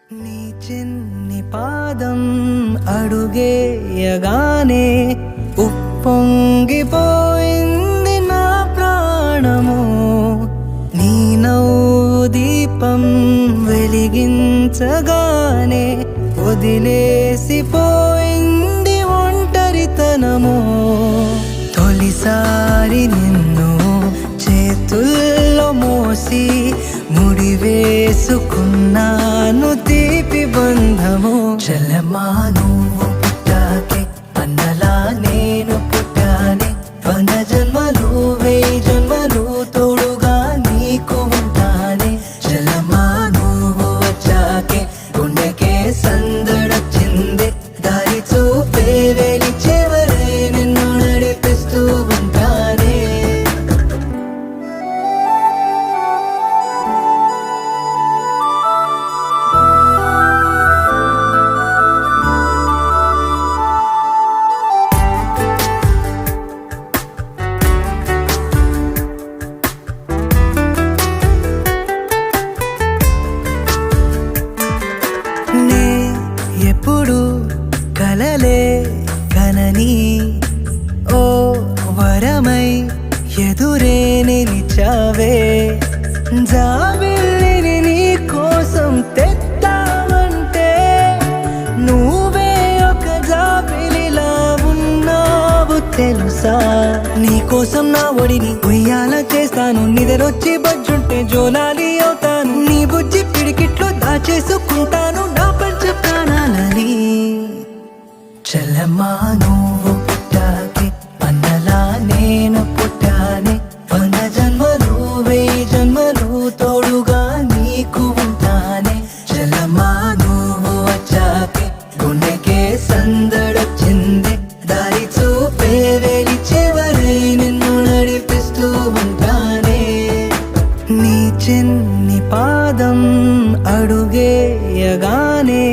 నీ చిన్ని పాదం అడుగేయగానే ఉప్పొంగిపోయింది నా ప్రాణము. నీ నవ్వు దీపం వెలిగించగానే వదిలేసిపోయింది ఒంటరితనము. తొలిసారి నిన్ను చేతుల్లో మోసి ముడివేసుకున్నాను తీపి బంధము. చెల్లెమ్మా నువ్వు పుట్టాకే అన్నలా నేను పుట్టానే. 100 జన్మలు 1000 జన్మలు తోడుగా నీకు ఉంటానే. చెల్లెమ్మా నువ్వు వచ్చాకే గుండెకే సందడొచ్చింది. దారి చూపే వెలి చివరే నిన్ను నడిపిస్తూ ఉంటానే. నే ఎప్పుడు కలలే కనని ఓ వరమై ఎదురే నిలిచావే. జాబిల్లిని నీ కోసం తెద్దామంటే నువ్వే ఒక జాబిలిలా ఉన్నావు తెలుసా. నీ కోసం నా ఒడిని ఉయ్యాల చేస్తాను. నిద్రొచ్చి బజ్జుంటే జోలాలి అవుతాను. నీ బుజ్జి పిడికిట్లో దాచేసుకుంటాను నా పంచ ప్రాణాలని. చెల్లెమ్మా నువ్వు పుట్టాకే అన్నలా నేను పుట్టానే. 100 జన్మలు 1000 జన్మలు తోడుగా నీకు ఉంటానే. చెల్లెమ్మా నువ్వు వచ్చాకే గుండెకే సందడొచ్చింది. దారి చూపే వెలి చివరై నిన్ను నడిపిస్తూ ఉంటానే. నీ చిన్ని పాదం అడుగేయగానే